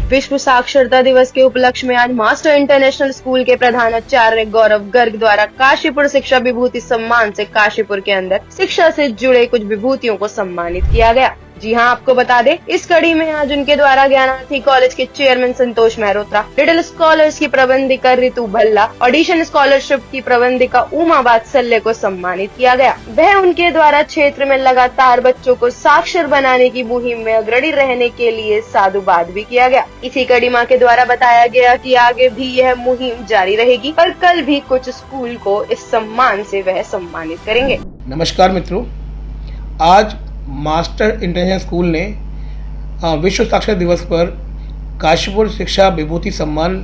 विश्व साक्षरता दिवस के उपलक्ष्य में आज मास्टर इंटरनेशनल स्कूल के प्रधानाचार्य गौरव गर्ग द्वारा काशीपुर शिक्षा विभूति सम्मान से काशीपुर के अंदर शिक्षा से जुड़े कुछ विभूतियों को सम्मानित किया गया। जी हां, आपको बता दें, इस कड़ी में आज उनके द्वारा ज्ञानार्थी कॉलेज के चेयरमैन संतोष मेहरोत्रा, लिटिल स्कॉलर्स की प्रबंधिका रितु भल्ला, ऑडिशन स्कॉलरशिप की प्रबंधिका उमा वात्सल्य को सम्मानित किया गया। वह उनके द्वारा क्षेत्र में लगातार बच्चों को साक्षर बनाने की मुहिम में अग्रणी रहने के लिए साधुवाद भी किया गया। इसी कड़ी मां के द्वारा बताया गया कि आगे भी यह मुहिम जारी रहेगी और कल भी कुछ स्कूल को इस सम्मान से वह सम्मानित करेंगे। नमस्कार मित्रों, आज मास्टर इंटरनेशनल स्कूल ने विश्व साक्षरता दिवस पर काशीपुर शिक्षा विभूति सम्मान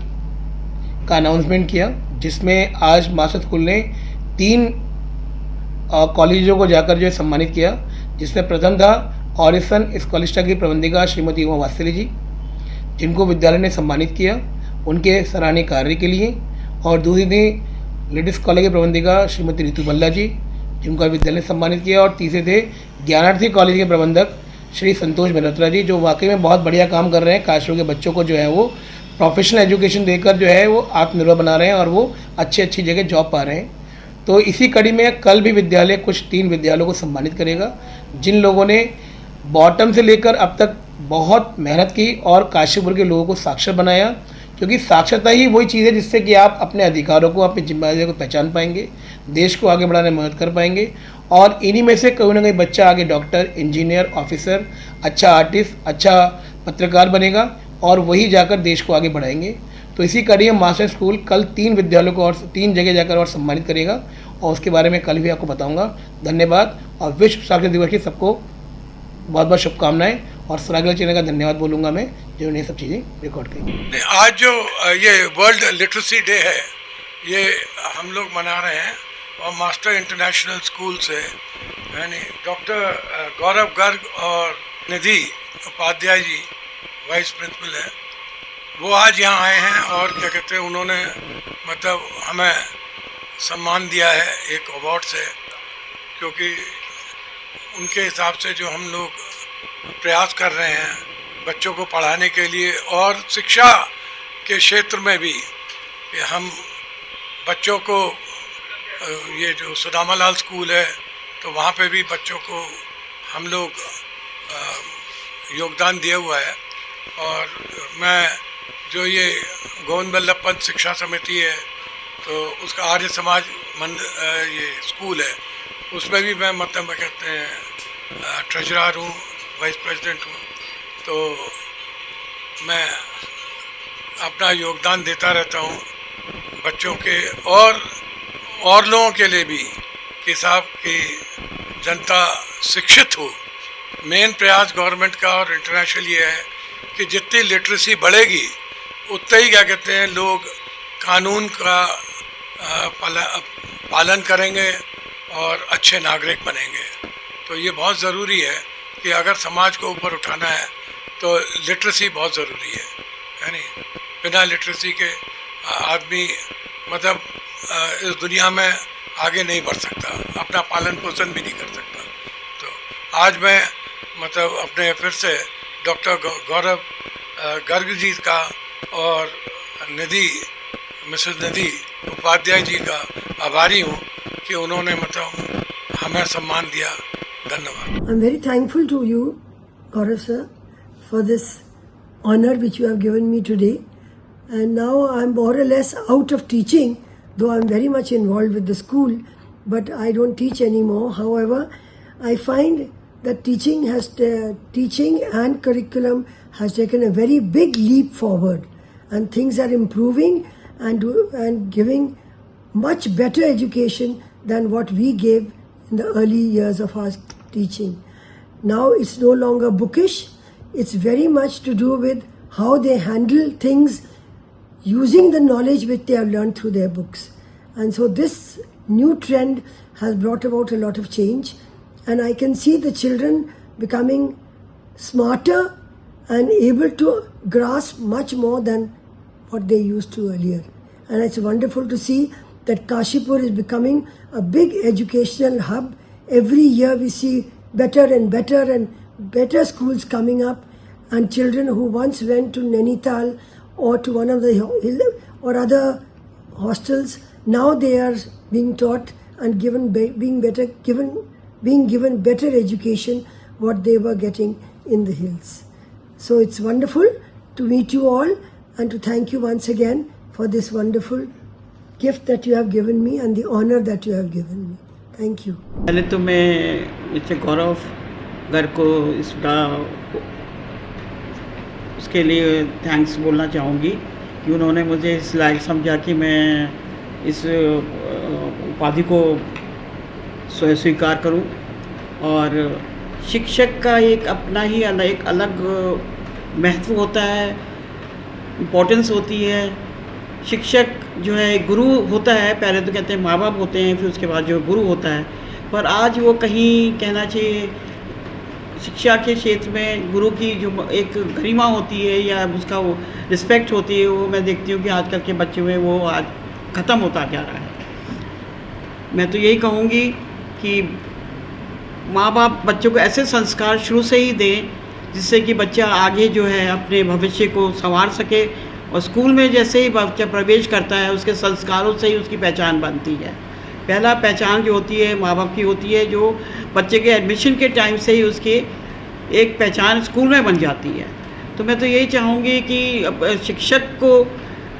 का अनाउंसमेंट किया, जिसमें आज मास्टर स्कूल ने 3 कॉलेजों को जाकर जो है सम्मानित किया, जिसमें प्रथम था ऑडिशन स्कॉलरशिप की प्रबंधिका श्रीमती उमा वात्सल्य जी, जिनको विद्यालय ने सम्मानित किया उनके सराहनीय कार्य के लिए, और दूसरी थी लिटिल कॉलेज की प्रबंधिका श्रीमती रितु भल्ला जी, जिनका विद्यालय ने सम्मानित किया, और तीसरे थे ज्ञानार्थी कॉलेज के प्रबंधक श्री संतोष मेहरोत्रा जी, जो वाकई में बहुत बढ़िया काम कर रहे हैं। काशीपुर के बच्चों को जो है वो प्रोफेशनल एजुकेशन देकर जो है वो आत्मनिर्भर बना रहे हैं और वो अच्छी जगह जॉब पा रहे हैं। तो इसी कड़ी में कल भी विद्यालय कुछ 3 विद्यालयों को सम्मानित करेगा, जिन लोगों ने बॉटम से लेकर अब तक बहुत मेहनत की और काशीपुर के लोगों को साक्षर बनाया, क्योंकि साक्षरता ही वही चीज़ है जिससे कि आप अपने अधिकारों को, अपनी जिम्मेदारियों को पहचान पाएंगे, देश को आगे बढ़ाने में मदद कर पाएंगे, और इन्हीं में से कोई ना कोई बच्चा आगे डॉक्टर, इंजीनियर, ऑफिसर, अच्छा आर्टिस्ट, अच्छा पत्रकार बनेगा और वही जाकर देश को आगे बढ़ाएंगे। तो इसी कड़ी में मास्टर स्कूल कल 3 विद्यालयों को और 3 जगह जाकर और सम्मानित करेगा, और उसके बारे में कल भी आपको बताऊँगा। धन्यवाद, और विश्व साक्षरता दिवस की सबको बहुत बहुत शुभकामनाएं, और सरागला चैनल का धन्यवाद बोलूँगा मैं, जिन्होंने ये सब चीज़ें रिकॉर्ड की। आज जो ये वर्ल्ड लिटरेसी डे है, ये हम लोग मना रहे हैं, और मास्टर इंटरनेशनल स्कूल से यानी डॉक्टर गौरव गर्ग और निधि उपाध्याय जी वाइस प्रिंसिपल है, वो आज यहाँ आए हैं, और क्या कहते हैं, उन्होंने मतलब हमें सम्मान दिया है एक अवार्ड से, क्योंकि उनके हिसाब से जो हम लोग प्रयास कर रहे हैं बच्चों को पढ़ाने के लिए, और शिक्षा के क्षेत्र में भी हम बच्चों को, ये जो सुदामा लाल स्कूल है तो वहाँ पे भी बच्चों को हम लोग योगदान दिया हुआ है, और मैं जो ये गोविंद वल्लभ पंत शिक्षा समिति है तो उसका आर्य समाज ये स्कूल है, उसमें भी मैं मतलब कहते हैं ट्रेजरर हूँ, वाइस प्रेसिडेंट हूँ, तो मैं अपना योगदान देता रहता हूँ बच्चों के और लोगों के लिए भी, कि साहब की जनता शिक्षित हो। मेन प्रयास गवर्नमेंट का और इंटरनेशनल ये है कि जितनी लिटरेसी बढ़ेगी उतना ही क्या कहते हैं लोग कानून का पालन करेंगे और अच्छे नागरिक बनेंगे। तो ये बहुत ज़रूरी है कि अगर समाज को ऊपर उठाना है तो लिटरेसी बहुत ज़रूरी है नहीं? बिना लिटरेसी के आदमी मतलब इस दुनिया में आगे नहीं बढ़ सकता, अपना पालन पोषण भी नहीं कर सकता। तो आज मैं मतलब अपने फिर से डॉक्टर गौरव गर्ग जी का और मिसेस निधि उपाध्याय जी का आभारी हूँ कि उन्होंने मतलब हमें सम्मान दिया। धन्यवाद। I'm very thankful to you, Gaurav sir, for this honor which you have given me today. And now I'm more or less out of teaching, though I'm very much involved with the school, but I don't teach anymore. However, I find that teaching and curriculum has taken a very big leap forward, and things are improving and giving much better education than what we gave in the early years of our teaching. Now it's no longer bookish, it's very much to do with how they handle things using the knowledge which they have learned through their books. And so this new trend has brought about a lot of change, and I can see the children becoming smarter and able to grasp much more than what they used to earlier. And it's wonderful to see that Kashipur is becoming a big educational hub. Every year we see better and better schools coming up, and children who once went to Nainital or to one of the hill or other hostels, now they are being taught and being given better education what they were getting in the hills. So it's wonderful to meet you all and to thank you once again for this wonderful gift that you have given me and the honor that you have given me. Thank you. पहले तो मैं mister गौरव गर्ग को उसके लिए thanks बोलना चाहूँगी कि उन्होंने मुझे इस लायक समझा कि मैं इस उपाधि को स्वीकार करूं। और शिक्षक का एक अपना ही एक अलग महत्व होता है, इम्पोर्टेंस होती है। शिक्षक जो है गुरु होता है, पहले तो कहते हैं माँ बाप होते हैं, फिर उसके बाद जो गुरु होता है। पर आज वो कहीं कहना चाहिए शिक्षा के क्षेत्र में गुरु की जो एक गरिमा होती है या उसका वो रिस्पेक्ट होती है, वो मैं देखती हूँ कि आजकल के बच्चे में वो आज ख़त्म होता जा रहा है। मैं तो यही कहूँगी कि माँ बाप बच्चों को ऐसे संस्कार शुरू से ही दें जिससे कि बच्चा आगे जो है अपने भविष्य को संवार सके। और स्कूल में जैसे ही बच्चा प्रवेश करता है उसके संस्कारों से ही उसकी पहचान बनती है। पहला पहचान जो होती है माँ बाप की होती है, जो बच्चे के एडमिशन के टाइम से ही उसकी एक पहचान स्कूल में बन जाती है। तो मैं तो यही चाहूँगी कि शिक्षक को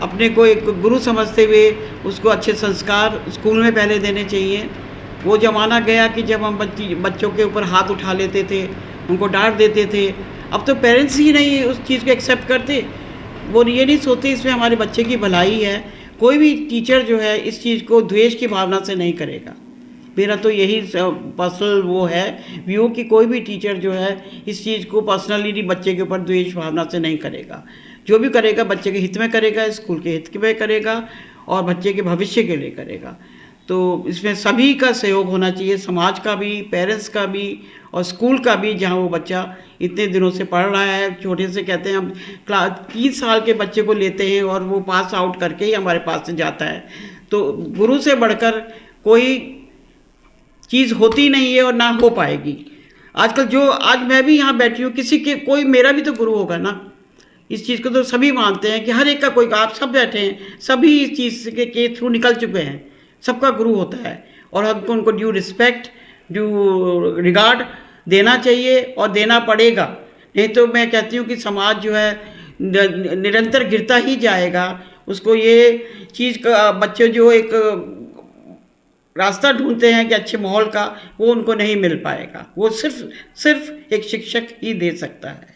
अपने को एक गुरु समझते हुए उसको अच्छे संस्कार स्कूल में पहले देने चाहिए। वो ज़माना गया कि जब हम बच्चों के ऊपर हाथ उठा लेते थे, उनको डांट देते थे। अब तो पेरेंट्स ही नहीं उस चीज़ को एक्सेप्ट करते, वो ये नहीं सोचते इसमें हमारे बच्चे की भलाई है। कोई भी टीचर जो है इस चीज़ को द्वेष की भावना से नहीं करेगा। मेरा तो यही पर्सनल वो है व्यू कि कोई भी टीचर जो है इस चीज़ को पर्सनली बच्चे के ऊपर द्वेष भावना से नहीं करेगा। जो भी करेगा बच्चे के हित में करेगा, स्कूल के हित में करेगा और बच्चे के भविष्य के लिए करेगा। तो इसमें सभी का सहयोग होना चाहिए, समाज का भी, पेरेंट्स का भी और स्कूल का भी, जहाँ वो बच्चा इतने दिनों से पढ़ रहा है। छोटे से कहते हैं हम 3 साल के बच्चे को लेते हैं और वो पास आउट करके ही हमारे पास से जाता है। तो गुरु से बढ़कर कोई चीज़ होती नहीं है और ना हो पाएगी। आजकल जो आज मैं भी यहाँ बैठी हूँ, किसी के कोई मेरा भी तो गुरु होगा ना। इस चीज़ को तो सभी मानते हैं कि हर एक का कोई, आप सब बैठे हैं, सभी इस चीज़ के थ्रू निकल चुके हैं। सबका गुरु होता है और हमको उनको ड्यू रिस्पेक्ट, ड्यू रिगार्ड देना चाहिए और देना पड़ेगा। नहीं तो मैं कहती हूँ कि समाज जो है निरंतर गिरता ही जाएगा। उसको ये चीज़ का बच्चे जो एक रास्ता ढूंढते हैं कि अच्छे माहौल का, वो उनको नहीं मिल पाएगा। वो सिर्फ एक शिक्षक ही दे सकता है।